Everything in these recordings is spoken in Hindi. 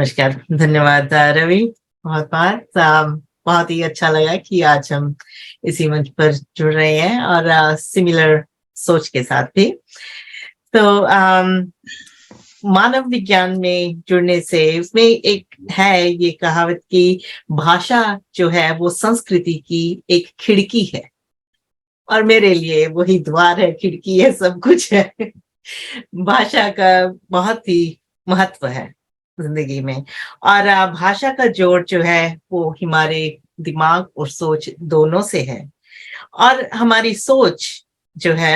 नमस्कार, धन्यवाद रवि, बहुत-बहुत बहुत ही अच्छा लगा कि आज हम इसी मंच पर जुड़ रहे हैं और सिमिलर सोच के साथ भी। तो मानव विज्ञान में जुड़ने से उसमें एक है ये कहावत कि भाषा जो है वो संस्कृति की एक खिड़की है और मेरे लिए वही द्वार है, खिड़की है, सब कुछ है। भाषा का बहुत ही महत्व है जिंदगी में और भाषा का जोड़ जो है वो हमारे दिमाग और सोच दोनों से है और हमारी सोच जो है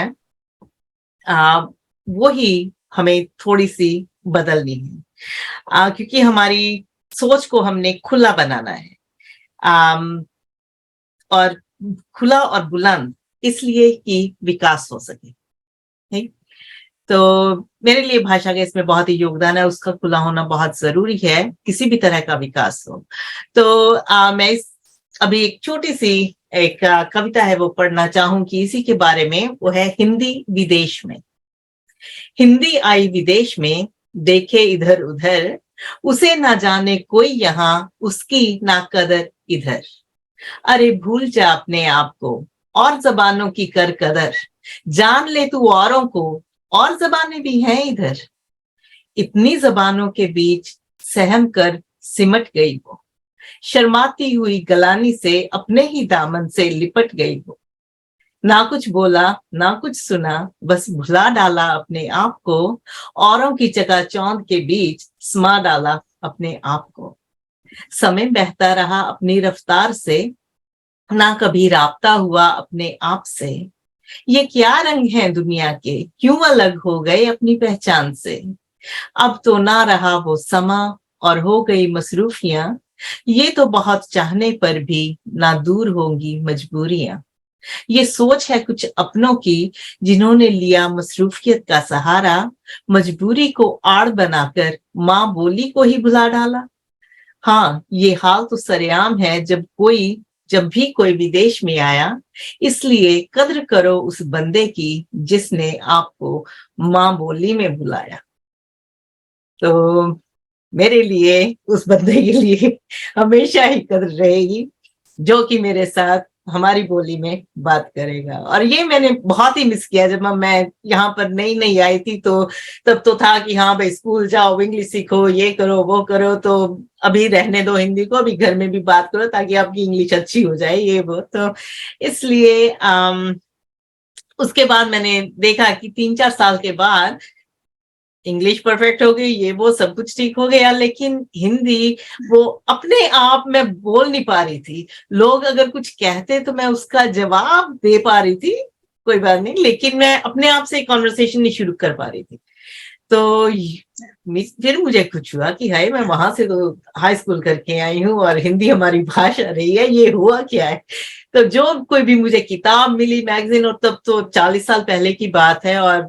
वो ही हमें थोड़ी सी बदलनी है क्योंकि हमारी सोच को हमने खुला बनाना है और खुला और बुलंद इसलिए कि विकास हो सके। ठीक, तो मेरे लिए भाषा का इसमें बहुत ही योगदान है, उसका खुला होना बहुत जरूरी है किसी भी तरह का विकास हो। तो मैं अभी एक छोटी सी एक कविता है वो पढ़ना चाहूंगी इसी के बारे में। वो है हिंदी विदेश में। हिंदी आई विदेश में, देखे इधर उधर, उसे ना जाने कोई यहाँ, उसकी ना कदर इधर। अरे भूल जा अपने आप को और जबानों की कर कदर, जान ले तू औरों को और जबानें भी हैं इधर। इतनी जबानों के बीच सहम कर सिमट गई वो, शर्माती हुई गलानी से अपने ही दामन से लिपट गई वो। ना कुछ बोला ना कुछ सुना, बस भुला डाला अपने आप को, औरों की चकाचौंध के बीच समा डाला अपने आप को। समय बहता रहा अपनी रफ्तार से, ना कभी राब्ता हुआ अपने आप से। ये क्या रंग हैं दुनिया के, क्यों अलग हो गए अपनी पहचान से। अब तो ना रहा वो समा और हो गई मसरूफियां, ये तो बहुत चाहने पर भी ना दूर होंगी मजबूरियां। ये सोच है कुछ अपनों की जिन्होंने लिया मसरूफियत का सहारा, मजबूरी को आड़ बनाकर माँ बोली को ही भुला डाला। हाँ, ये हाल तो सरेआम है जब भी कोई विदेश में आया, इसलिए कद्र करो उस बंदे की जिसने आपको माँ बोली में बुलाया। तो मेरे लिए उस बंदे के लिए हमेशा ही कद्र रहेगी जो कि मेरे साथ हमारी बोली में बात करेगा। और ये मैंने बहुत ही मिस किया जब मैं यहाँ पर नई नई आई थी। तो तब तो था कि हाँ भाई स्कूल जाओ, इंग्लिश सीखो, ये करो वो करो। तो अभी रहने दो हिंदी को, अभी घर में भी बात करो ताकि आपकी इंग्लिश अच्छी हो जाए, ये वो। तो इसलिए उसके बाद मैंने देखा कि 3-4 साल के बाद इंग्लिश परफेक्ट हो गई, ये वो सब कुछ ठीक हो गया, लेकिन हिंदी वो अपने आप में बोल नहीं पा रही थी। लोग अगर कुछ कहते तो मैं उसका जवाब दे पा रही थी, कोई बात नहीं, लेकिन मैं अपने आप से कॉन्वर्सेशन नहीं शुरू कर पा रही थी। तो फिर मुझे कुछ हुआ कि हाय, मैं वहां से तो हाई स्कूल करके आई हूँ और हिंदी हमारी भाषा रही है, ये हुआ क्या है। तो जो कोई भी मुझे किताब मिली, मैगजीन, और तब तो 40 साल पहले की बात है, और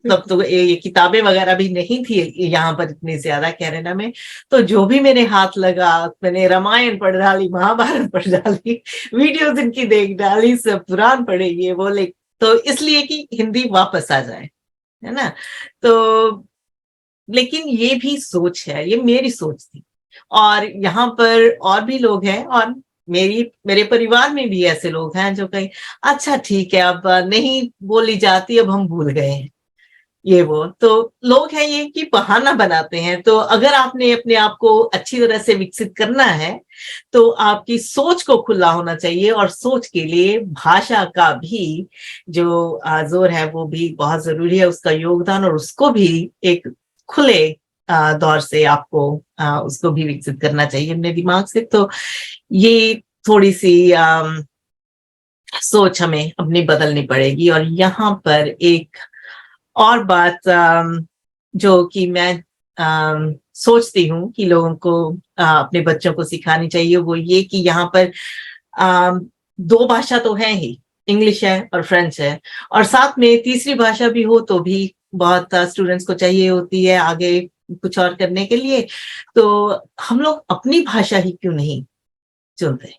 तब तो ये किताबें वगैरह भी नहीं थी यहाँ पर इतनी ज्यादा कनाडा में। तो जो भी मेरे हाथ लगा, मैंने रामायण पढ़ डाली, महाभारत पढ़ डाली, वीडियोस इनकी देख डाली, सब पुराण पढ़े, ये बोले, तो इसलिए कि हिंदी वापस आ जाए, है ना। तो लेकिन ये भी सोच है, ये मेरी सोच थी। और यहाँ पर और भी लोग हैं, और मेरे परिवार में भी ऐसे लोग हैं जो कहें अच्छा ठीक है, अब नहीं बोली जाती, अब हम भूल गए हैं, ये वो। तो लोग हैं ये कि बहाना बनाते हैं। तो अगर आपने अपने आप को अच्छी तरह से विकसित करना है तो आपकी सोच को खुला होना चाहिए, और सोच के लिए भाषा का भी जो जोर है वो भी बहुत जरूरी है, उसका योगदान, और उसको भी एक खुले दौर से आपको उसको भी विकसित करना चाहिए अपने दिमाग से। तो ये थोड़ी सी सोच हमें अपनी बदलनी पड़ेगी। और यहाँ पर एक और बात जो कि मैं सोचती हूँ कि लोगों को अपने बच्चों को सिखानी चाहिए, वो ये कि यहाँ पर 2 भाषा तो है ही, इंग्लिश है और फ्रेंच है, और साथ में तीसरी भाषा भी हो तो भी बहुत स्टूडेंट्स को चाहिए होती है आगे कुछ और करने के लिए। तो हम लोग अपनी भाषा ही क्यों नहीं चुनते।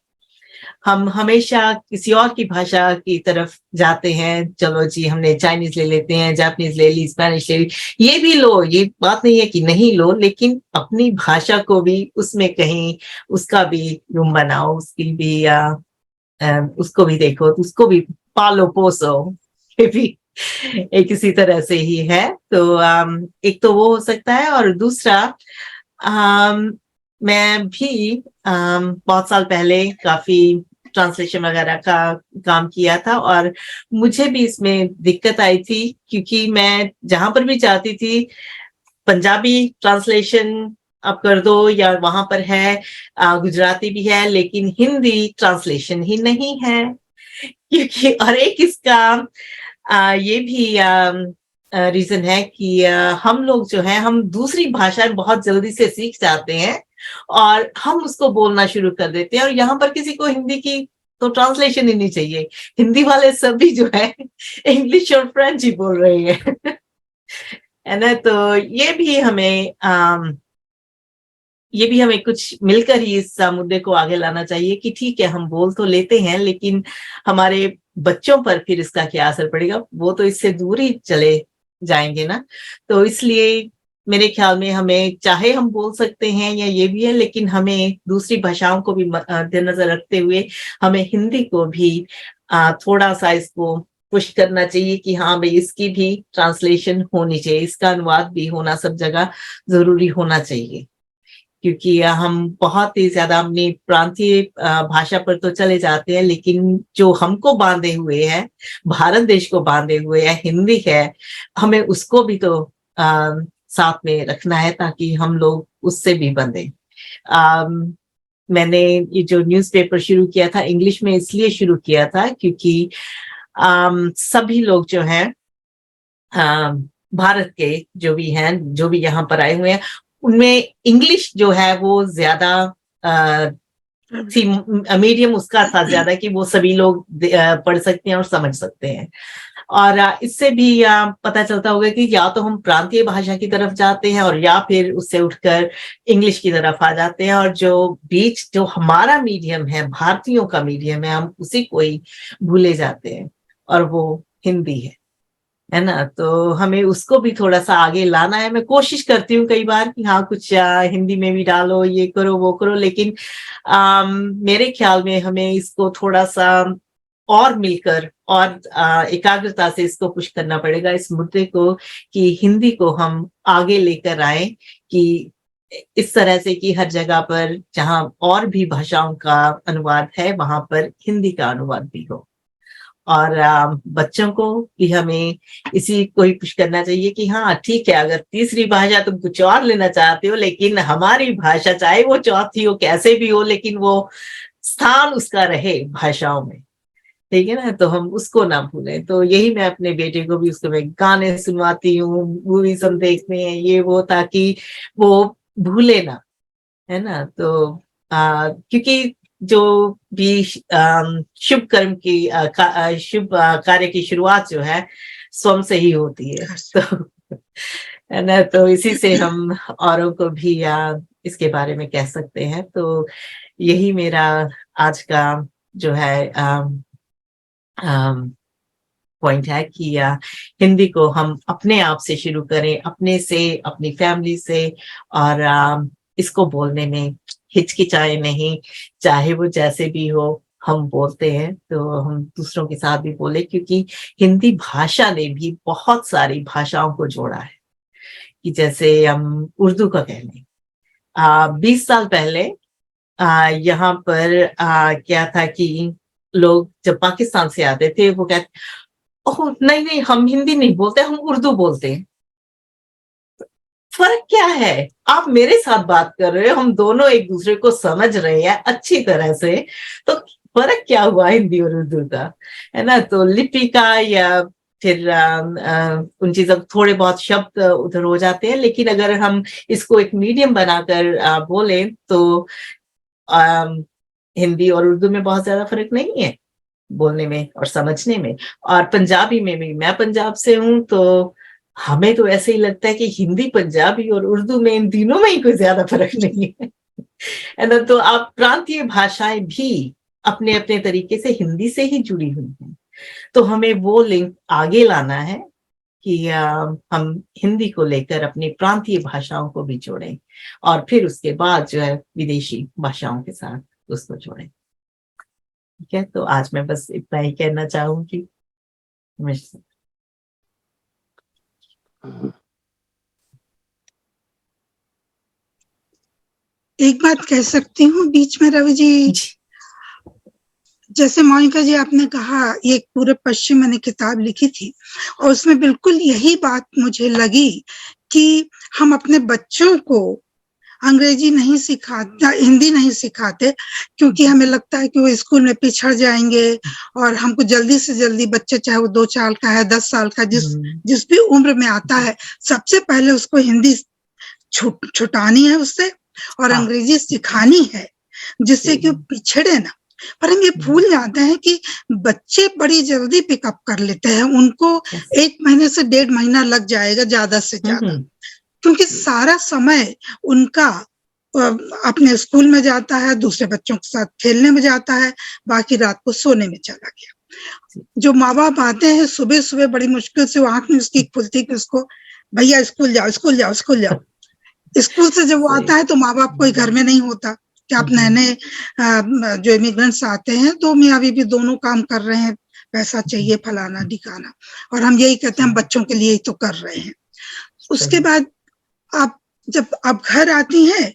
हम हमेशा किसी और की भाषा की तरफ जाते हैं, चलो जी हमने चाइनीज ले लेते हैं, जापानीज ले ली, स्पेनिश ले ली, ये भी लो, ये बात नहीं है कि नहीं लो, लेकिन अपनी भाषा को भी उसमें कहीं उसका भी रूम बनाओ, उसकी भी उसको भी देखो, उसको भी पालो पोसो, ये भी एक इसी तरह से ही है। तो एक तो वो हो सकता है, और दूसरा मैं भी बहुत साल पहले काफी ट्रांसलेशन वगैरह का काम किया था, और मुझे भी इसमें दिक्कत आई थी, क्योंकि मैं जहां पर भी जाती थी पंजाबी ट्रांसलेशन आप कर दो, या वहां पर है गुजराती भी है, लेकिन हिंदी ट्रांसलेशन ही नहीं है। क्योंकि और एक इसका ये भी रीजन है कि हम लोग जो है, हम दूसरी भाषाएं बहुत जल्दी से सीख जाते हैं और हम उसको बोलना शुरू कर देते हैं, और यहाँ पर किसी को हिंदी की तो ट्रांसलेशन ही नहीं चाहिए, हिंदी वाले सभी जो है इंग्लिश और फ्रेंच ही बोल रहे हैं। है ना? तो ये भी हमें कुछ मिलकर ही इस मुद्दे को आगे लाना चाहिए कि ठीक है, हम बोल तो लेते हैं, लेकिन हमारे बच्चों पर फिर इसका क्या असर पड़ेगा, वो तो इससे दूर ही चले जाएंगे ना। तो इसलिए मेरे ख्याल में हमें, चाहे हम बोल सकते हैं या ये भी है, लेकिन हमें दूसरी भाषाओं को भी मद्देनजर रखते हुए हमें हिंदी को भी थोड़ा सा इसको पुश करना चाहिए कि हाँ भाई, इसकी भी ट्रांसलेशन होनी चाहिए, इसका अनुवाद भी होना सब जगह जरूरी होना चाहिए। क्योंकि हम बहुत ही ज्यादा अपनी प्रांतीय भाषा पर तो चले जाते हैं, लेकिन जो हमको बांधे हुए है, भारत देश को बांधे हुए है, हिंदी है, हमें उसको भी तो साथ में रखना है, ताकि हम लोग उससे भी बंधे। मैंने ये जो न्यूज़पेपर शुरू किया था इंग्लिश में इसलिए शुरू किया था, क्योंकि सभी लोग जो हैं भारत के जो भी हैं, जो भी यहाँ पर आए हुए हैं, उनमें इंग्लिश जो है वो ज्यादा थी, मीडियम उसका था ज्यादा, कि वो सभी लोग पढ़ सकते हैं और समझ सकते हैं। और इससे भी पता चलता होगा कि या तो हम प्रांतीय भाषा की तरफ जाते हैं, और या फिर उससे उठकर इंग्लिश की तरफ आ जाते हैं, और जो बीच जो हमारा मीडियम है, भारतीयों का मीडियम है, हम उसी को ही भूले जाते हैं, और वो हिंदी है ना? तो हमें उसको भी थोड़ा सा आगे लाना है। मैं कोशिश करती हूँ कई बार कि हाँ कुछ हिंदी में भी डालो, ये करो वो करो, लेकिन मेरे ख्याल में हमें इसको थोड़ा सा और मिलकर और एकाग्रता से इसको पुश करना पड़ेगा, इस मुद्दे को, कि हिंदी को हम आगे लेकर आए, कि इस तरह से कि हर जगह पर जहाँ और भी भाषाओं का अनुवाद है, वहां पर हिंदी का अनुवाद भी हो। और बच्चों को भी हमें इसी को ही पुश करना चाहिए कि हाँ ठीक है, अगर तीसरी भाषा तुम कुछ और लेना चाहते हो, लेकिन हमारी भाषा चाहे वो चौथी हो, कैसे भी हो, लेकिन वो स्थान उसका रहे भाषाओं में, ठीक है ना? तो हम उसको ना भूलें। तो यही मैं अपने बेटे को भी, उसको मैं गाने सुनवाती हूँ, मूवीज हम देखते हैं, ये वो, ताकि वो भूले ना, है ना? तो क्योंकि जो भी शुभ कर्म की शुभ कार्य की शुरुआत जो है स्वयं से ही होती है, तो है ना? तो इसी से हम औरों को भी इसके बारे में कह सकते हैं। तो यही मेरा आज का जो है पॉइंट है कि हिंदी को हम अपने आप से शुरू करें, अपने से, अपनी फैमिली से, और इसको बोलने में हिचकिचाए नहीं, चाहे वो जैसे भी हो, हम बोलते हैं तो हम दूसरों के साथ भी बोले, क्योंकि हिंदी भाषा ने भी बहुत सारी भाषाओं को जोड़ा है। कि जैसे हम उर्दू का कह लें, 20 साल पहले यहाँ पर क्या था कि लोग जब पाकिस्तान से आते थे, वो कहते, ओह नहीं नहीं, हम हिंदी नहीं बोलते, हम उर्दू बोलते हैं। फर्क क्या है? आप मेरे साथ बात कर रहे हो, हम दोनों एक दूसरे को समझ रहे हैं अच्छी तरह से, तो फर्क क्या हुआ हिंदी और उर्दू का? है ना? तो लिपि का या फिर उन चीजों, थोड़े बहुत शब्द उधर हो जाते हैं, लेकिन अगर हम इसको एक मीडियम बनाकर बोले, तो हिंदी और उर्दू में बहुत ज्यादा फर्क नहीं है बोलने में और समझने में। और पंजाबी में भी, मैं पंजाब से हूं, तो हमें तो ऐसे ही लगता है कि हिंदी, पंजाबी और उर्दू में, इन तीनों में ही कोई ज्यादा फर्क नहीं है। है ना? तो आप प्रांतीय भाषाएं भी अपने अपने तरीके से हिंदी से ही जुड़ी हुई हैं। तो हमें वो लिंक आगे लाना है कि हम हिंदी को लेकर अपनी प्रांतीय भाषाओं को भी जोड़ें और फिर उसके बाद जो है विदेशी भाषाओं के साथ उसको जोड़ें। ठीक है, तो आज मैं बस इतना ही कहना चाहूंगी। एक बात कह सकती हूँ बीच में रवि जी, जैसे मोनिका जी आपने कहा ये पूरे पश्चिम मैंने किताब लिखी थी और उसमें बिल्कुल यही बात मुझे लगी कि हम अपने बच्चों को अंग्रेजी नहीं सिखाते, हिंदी नहीं सिखाते, क्योंकि हमें लगता है कि वो स्कूल में पिछड़ जाएंगे और हमको जल्दी से जल्दी बच्चे, चाहे वो 2 साल का है 10 साल का, जिस भी उम्र में आता है, सबसे पहले उसको हिंदी छुटानी है उससे और अंग्रेजी सिखानी है, जिससे कि वो पिछड़े ना। पर हम ये भूल जाते हैं कि बच्चे बड़ी जल्दी पिकअप कर लेते हैं, उनको 1 महीने से 1.5 महीना लग जाएगा ज्यादा से ज्यादा, क्योंकि सारा समय उनका अपने स्कूल में जाता है, दूसरे बच्चों के साथ खेलने में जाता है, बाकी रात को सोने में चला गया। जो माँ बाप आते हैं सुबह सुबह, बड़ी मुश्किल से आंख में उसकी खुलती कि उसको भैया स्कूल जाओ स्कूल जाओ स्कूल जाओ। स्कूल से जब वो आता है तो माँ बाप कोई घर में नहीं होता कि आप नए जो इमिग्रेंट्स आते हैं तो मियाँ बीवी दोनों काम कर रहे हैं, पैसा चाहिए फलाना ढिकाना, और हम यही कहते हैं हम बच्चों के लिए ही तो कर रहे हैं। उसके बाद आप जब आप घर आती हैं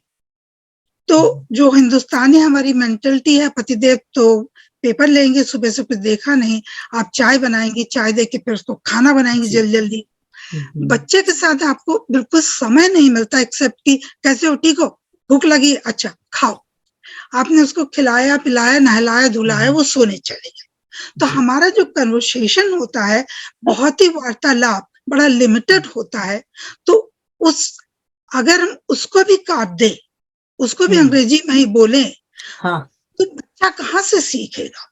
तो जो हिंदुस्तानी हमारी मेंटलिटी है, पतिदेव तो पेपर लेंगे, सुबह से कुछ देखा नहीं, आप चाय बनाएंगी, चाय दे के फिर उसको खाना बनाएंगी जल्दी जल्दी। बच्चे के साथ आपको बिल्कुल समय नहीं मिलता, एक्सेप्ट कि कैसे हो, ठीक हो, भूख लगी, अच्छा खाओ। आपने उसको खिलाया पिलाया नहलाया धुलाया, वो सोने चले गए। तो हमारा जो कन्वर्सेशन होता है बहुत ही वार्तालाप बड़ा लिमिटेड होता है। तो अगर हम उसको भी काट दे, उसको भी अंग्रेजी में ही बोले, तो बच्चा कहाँ से सीखेगा?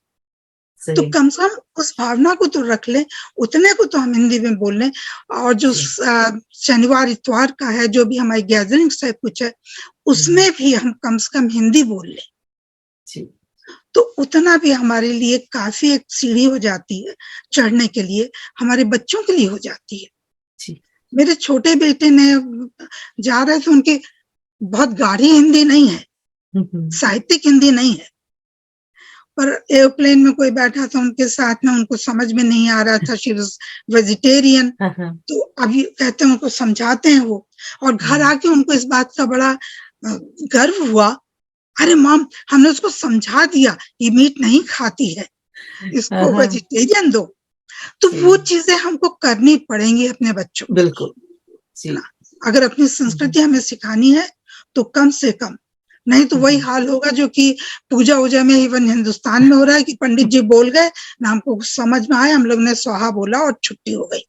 तो कम से कम उस भावना को तो रख ले, उतने को तो हम हिंदी में बोल लें। और जो शनिवार इतवार का है, जो भी हमारी गैदरिंग्स है कुछ है, उसमें भी हम कम से कम हिंदी बोल लें, तो उतना भी हमारे लिए काफी एक सीढ़ी हो जाती है चढ़ने के लिए, हमारे बच्चों के लिए हो जाती है। मेरे छोटे बेटे ने जा रहे थे, उनकी बहुत गाढ़ी हिंदी नहीं है, साहित्यिक हिंदी नहीं है, पर एयरप्लेन में कोई बैठा था उनके साथ में, उनको समझ में नहीं आ रहा था, शी वाज वेजिटेरियन। तो अभी कहते हैं उनको समझाते हैं वो, और घर आके उनको इस बात का बड़ा गर्व हुआ, अरे मॉम हमने उसको समझा दिया ये मीट नहीं खाती है, इसको वेजिटेरियन दो। तो वो चीजें हमको करनी पड़ेंगी अपने बच्चों, बिल्कुल। अगर अपनी संस्कृति हमें सिखानी है तो कम से कम, नहीं तो वही हाल होगा जो कि पूजा वूजा में इवन हिंदुस्तान में हो रहा है कि पंडित जी बोल गए ना, हमको समझ में आया, हम लोग ने स्वाहा बोला और छुट्टी हो गई।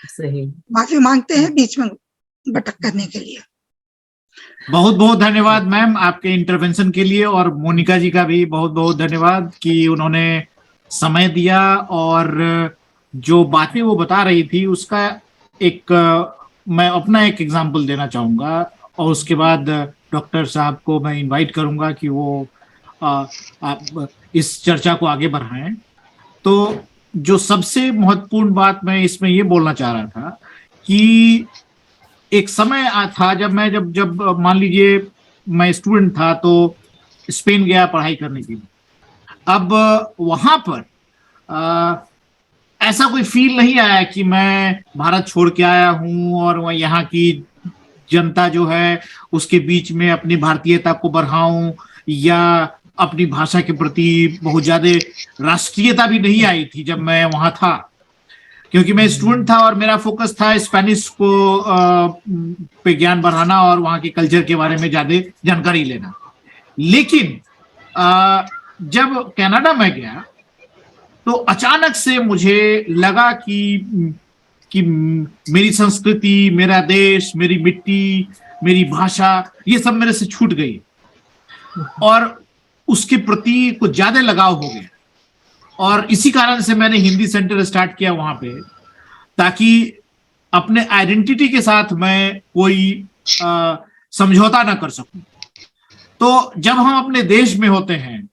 सही, माफी मांगते हैं बीच में भटक करने के लिए। बहुत बहुत धन्यवाद मैम आपके इंटरवेंशन के लिए, और मोनिका जी का भी बहुत बहुत धन्यवाद कि उन्होंने समय दिया और जो बातें वो बता रही थी उसका एक मैं अपना एक एग्जांपल देना चाहूंगा, और उसके बाद डॉक्टर साहब को मैं इनवाइट करूंगा कि वो आप इस चर्चा को आगे बढ़ाएं। तो जो सबसे महत्वपूर्ण बात मैं इसमें ये बोलना चाह रहा था कि एक समय था जब मान लीजिए मैं स्टूडेंट था तो स्पेन गया पढ़ाई करने के लिए। अब वहां पर ऐसा कोई फील नहीं आया कि मैं भारत छोड़ के आया हूं और वह यहाँ की जनता जो है उसके बीच में अपनी भारतीयता को बढ़ाऊं, या अपनी भाषा के प्रति बहुत ज्यादा राष्ट्रीयता भी नहीं आई थी जब मैं वहां था, क्योंकि मैं स्टूडेंट था और मेरा फोकस था स्पेनिश को पे ज्ञान बढ़ाना और वहाँ के कल्चर के बारे में ज्यादा जानकारी लेना। लेकिन जब कनाडा में गया तो अचानक से मुझे लगा कि मेरी संस्कृति, मेरा देश, मेरी मिट्टी, मेरी भाषा, ये सब मेरे से छूट गई और उसके प्रति कुछ ज्यादा लगाव हो गया। और इसी कारण से मैंने हिंदी सेंटर स्टार्ट किया वहां पे, ताकि अपने आइडेंटिटी के साथ मैं कोई समझौता ना कर सकूं। तो जब हम अपने देश में होते हैं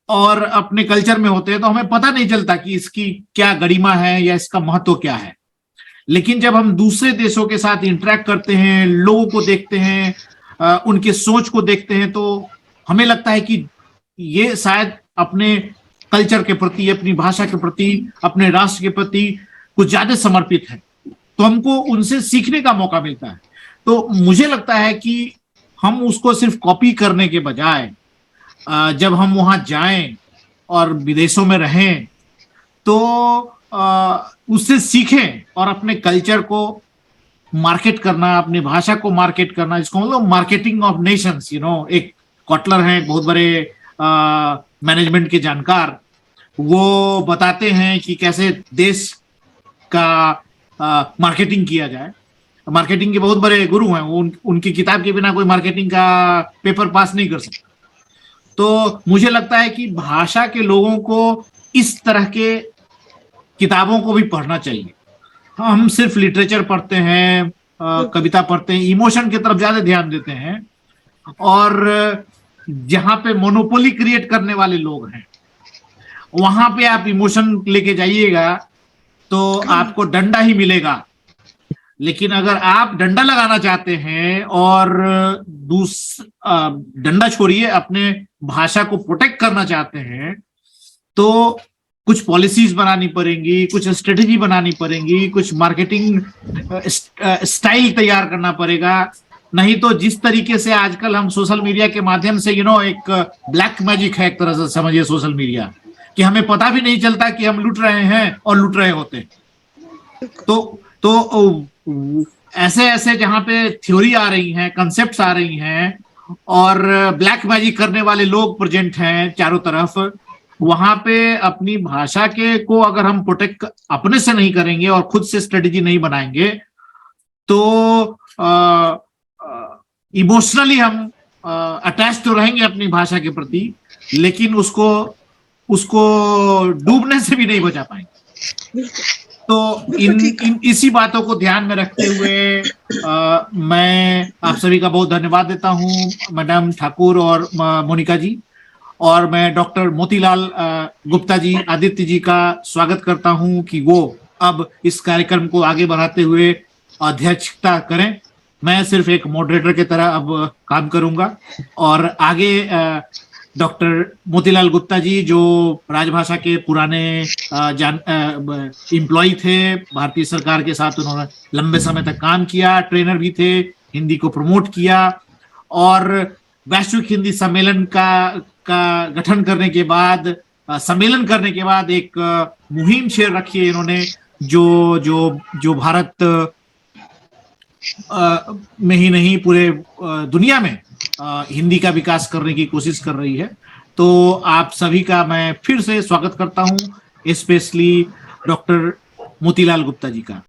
और अपने कल्चर में होते हैं तो हमें पता नहीं चलता कि इसकी क्या गरिमा है या इसका महत्व क्या है। लेकिन जब हम दूसरे देशों के साथ इंटरेक्ट करते हैं, लोगों को देखते हैं, उनके सोच को देखते हैं, तो हमें लगता है कि ये शायद अपने कल्चर के प्रति, अपनी भाषा के प्रति, अपने राष्ट्र के प्रति कुछ ज्यादा समर्पित है, तो हमको उनसे सीखने का मौका मिलता है। तो मुझे लगता है कि हम उसको सिर्फ कॉपी करने के बजाय जब हम वहां जाएं और विदेशों में रहें तो उससे सीखें और अपने कल्चर को मार्केट करना, अपनी भाषा को मार्केट करना, जिसको मतलब मार्केटिंग ऑफ नेशंस, एक कॉटलर हैं, बहुत बड़े मैनेजमेंट के जानकार, वो बताते हैं कि कैसे देश का मार्केटिंग किया जाए। मार्केटिंग के बहुत बड़े गुरु हैं, उनकी किताब के बिना कोई मार्केटिंग का पेपर पास नहीं कर सकता। तो मुझे लगता है कि भाषा के लोगों को इस तरह के किताबों को भी पढ़ना चाहिए। हम सिर्फ लिटरेचर पढ़ते हैं, कविता पढ़ते हैं, इमोशन की तरफ ज्यादा ध्यान देते हैं, और जहां पे मोनोपोली क्रिएट करने वाले लोग हैं वहां पे आप इमोशन लेके जाइएगा तो आपको डंडा ही मिलेगा। लेकिन अगर आप डंडा लगाना चाहते हैं और डंडा छोड़िए, अपने भाषा को प्रोटेक्ट करना चाहते हैं, तो कुछ पॉलिसीज बनानी पड़ेंगी, कुछ स्ट्रेटेजी बनानी पड़ेंगी, कुछ मार्केटिंग स्टाइल तैयार करना पड़ेगा। नहीं तो जिस तरीके से आजकल हम सोशल मीडिया के माध्यम से एक ब्लैक मैजिक है एक तरह से समझिए सोशल मीडिया, कि हमें पता भी नहीं चलता कि हम लूट रहे हैं और लूट रहे होते हैं। तो ऐसे ऐसे जहां पे थ्योरी आ रही हैं, कंसेप्ट्स आ रही हैं और ब्लैक मैजिक करने वाले लोग प्रेजेंट हैं चारों तरफ, वहां पे अपनी भाषा के को अगर हम प्रोटेक्ट अपने से नहीं करेंगे और खुद से स्ट्रेटेजी नहीं बनाएंगे तो इमोशनली हम अटैच तो रहेंगे अपनी भाषा के प्रति, लेकिन उसको डूबने से भी नहीं बचा पाएंगे। तो इसी बातों को ध्यान में रखते हुए मैं आप सभी का बहुत धन्यवाद देता हूं, मैडम ठाकुर और मोनिका जी, और मैं डॉक्टर मोतीलाल गुप्ता जी, आदित्य जी का स्वागत करता हूं कि वो अब इस कार्यक्रम को आगे बढ़ाते हुए अध्यक्षता करें। मैं सिर्फ एक मॉडरेटर की तरह अब काम करूंगा, और आगे डॉक्टर मोतीलाल गुप्ता जी जो राजभाषा के पुराने एम्प्लॉय थे, भारतीय सरकार के साथ उन्होंने लंबे समय तक काम किया, ट्रेनर भी थे, हिंदी को प्रमोट किया, और वैश्विक हिंदी सम्मेलन का गठन करने के बाद, सम्मेलन करने के बाद एक मुहिम शेयर रखी है इन्होंने, जो भारत में ही नहीं पूरे दुनिया में हिंदी का विकास करने की कोशिश कर रही है। तो आप सभी का मैं फिर से स्वागत करता हूं, स्पेशली डॉक्टर मोतीलाल गुप्ता जी का।